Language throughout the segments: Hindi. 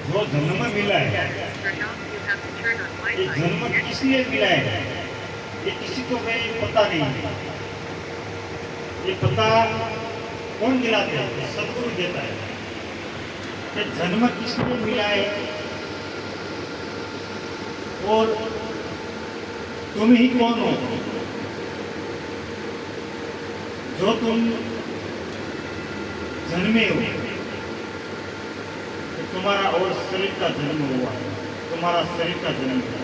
जो जन्म मिला है, ये जन्म किस लिए मिला है, ये किसी को भी पता नहीं है। ये पता कौन दिलाते हैं? सदगुरु देता है कि जन्म किस लिए मिला है और तुम ही कौन हो जो तुम जन्मे हो। तो तुम्हारा और शरीर का जन्म हुआ है, तुम्हारा शरीर का जन्म हुआ।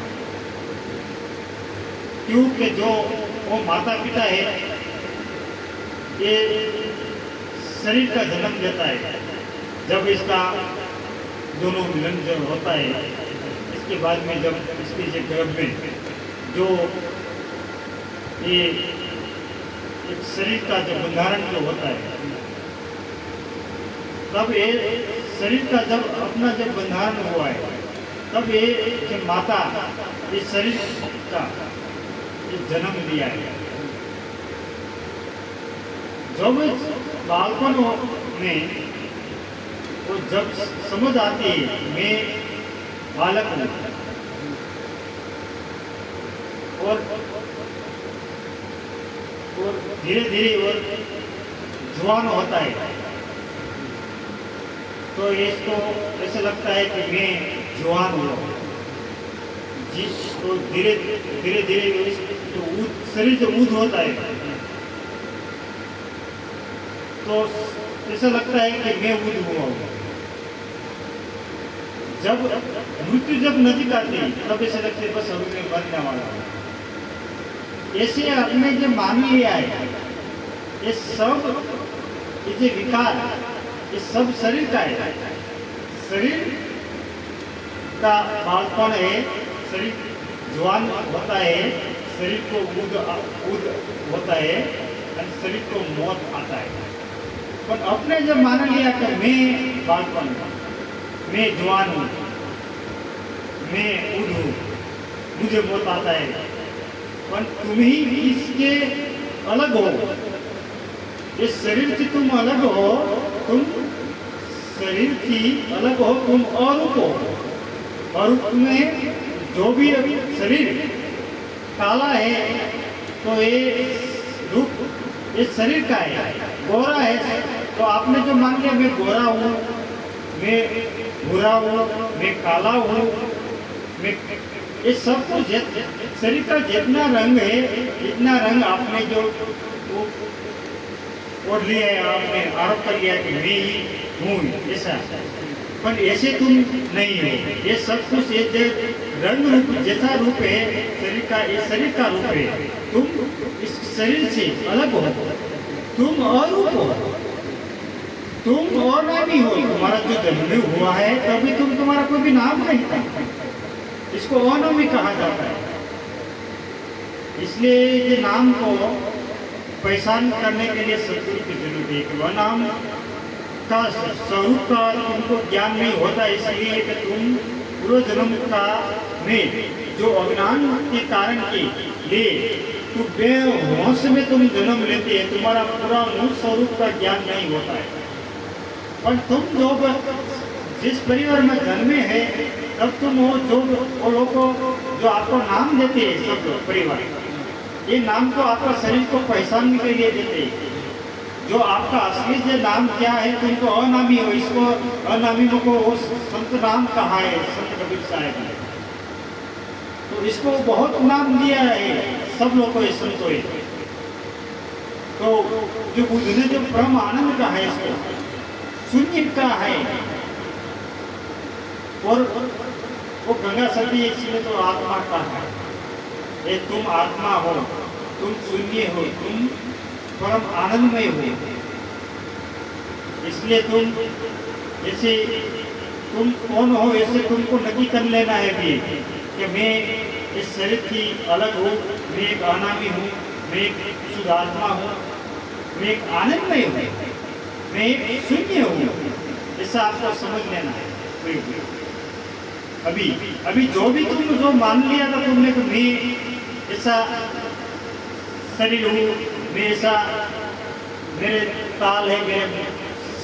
क्योंकि जो वो माता पिता है ये शरीर का जन्म देता है। जब इसका दोनों मिलन जब होता है, इसके बाद में जब इसके जो गर्भ में जो ये एक शरीर का जो बंधारण जो होता है, तब ये शरीर का जब अपना जब बंधारण हुआ है, तब ये जो माता इस शरीर का ये जन्म लिया है। जब बालपन में वो जब समझ आती है मैं बालक हूँ और धीरे धीरे वो जवान होता है, तो इसको ऐसा लगता है कि मैं जवान हुआ। जिस तो धीरे धीरे धीरे तो शरीर जो ऊद होता है, तो ऐसा लगता है कि मैं ऊद हुआ हूँ। जब मृत्यु जब नजीक आती है, तब ऐसा लगता है बस अभी मैं मरने वाला हूँ। ऐसे आपने जो मान लिया है, ये सब ये जो विकार ये सब शरीर का है। शरीर का बालपन है, शरीर जवान होता है, शरीर को ऊद होता है और शरीर को मौत आता है। पर अपने जब मान लिया कि मैं बालपन हूँ, मैं जवान हूँ, मैं ऊद हूँ, मुझे मौत आता है, पर तुम ही इसके अलग हो। इस शरीर से तुम अलग हो, तुम शरीर की अलग हो, तुम अरूप हो। अरूप में जो भी अभी शरीर काला है, तो ये रूप ये शरीर का है। गोरा है तो आपने जो मान लिया मैं गोरा हूँ, मैं भूरा हूँ, मैं काला हूँ, मैं ये सब तो शरीर का जितना रंग है, इतना रंग आपने जो और लिया है, आपने आरोप कर लिया कि मैं ही हूँ ऐसा। पर ऐसे तुम नहीं हो। ये सब कुछ एक रंग रूप जैसा रूप है शरीर का, ये शरीर का रूप है। तुम इस शरीर से अलग हो, तुम अरूप हो, तुम अनामी हो। तुम्हारा जो जन्म हुआ है तभी तुम्हारा कोई भी नाम नहीं था, इसको अनामी कहा जाता है। इसलिए ये नाम को पहचान करने के लिए सदगुरु की जरूरत है कि वह नाम का स्वरूप का तुमको ज्ञान नहीं होता, इसलिए कि तुम पूर्व जन्म का में जो अज्ञान के कारण के लिए तो बेहोश में तुम जन्म लेते हैं, तुम्हारा पूरा मूल स्वरूप का ज्ञान नहीं होता है। पर तुम जो जिस परिवार में जन्मे है, तब तुम वो लोग जो आपको नाम देते हैं, सब परिवार ये नाम को आपका शरीर को पहचानने के लिए देते हैं। जो आपका असली जो नाम क्या है, तुमको अनामी हो, इसको अनामी को वो संत नाम कहा है संत कबीर साहब ने। तो इसको बहुत नाम दिया है सब लोग को, इस संतों ने। तो जो बुझने जो परम आनंद का है, इसको शून्य का है, और वो गंगा सती इसमें तो आत्मा का है। ये तुम आत्मा हो, तुम शून्य हो, तुम परम आनंदमय हो। इसलिए तुम ऐसे तुम कौन हो ऐसे तुमको नक्की कर लेना है भी कि मैं इस शरीर की अलग हूँ, मैं एक अनामी हूँ, मैं एक शुद्ध आत्मा हूँ, मैं एक आनंदमय हूँ, मैं एक शून्य हूँ। ऐसा आपको समझ लेना है। अभी जो भी तुम जो मान लिया था तुमने कि मैं ऐसा शरीर हूँ, मैं ऐसा मेरे ताल है मेरे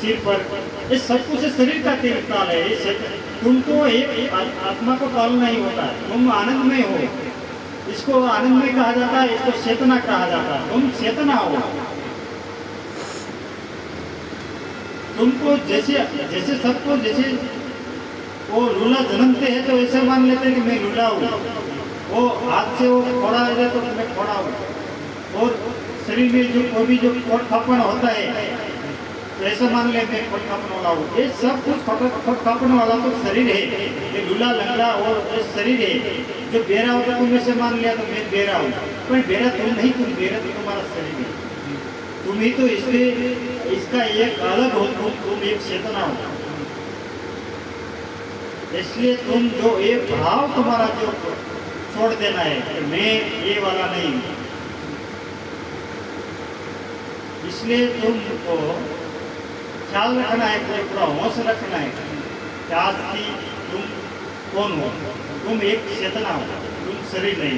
सिर पर, ये सब कुछ शरीर का ताल है, ये तुमको एक आत्मा को पालना ही होता है। तुम आनंदमय हो, इसको आनंदमय कहा जाता है, इसको चेतना कहा जाता है। तुम चेतना हो। तुमको जैसे जैसे सबको जैसे वो लूला जन्मते हैं तो ऐसे मान लेते हैं कि मैं लूला हूँ, वो हाथ से वो फोड़ा है तो मैं फोड़ा हूँ, और शरीर में जो कोई भी जो खोटखापन होता है तो ऐसा मान ले मैं खोटखापन वाला हूँ। ये सब कुछ खोटखापन वाला तो शरीर है, ये लूला लंगड़ा और ये शरीर है। जो बेरा होता तुम ऐसे मान लिया तो मैं बेरा हूँ, पर बेरा तुम नहीं, तुम बेरा तो तुम्हारा शरीर है। तुम ही तो इसका एक अलग हो, तुम एक चेतना हो। इसलिए तुम जो एक भाव तुम्हारा जो छोड़ देना है कि मैं ये वाला नहीं हूं। इसलिए तुमको ख्याल रखना है, पूरा होश रखना है कि आज की तुम कौन हो। तुम एक चेतना हो, तुम शरीर नहीं।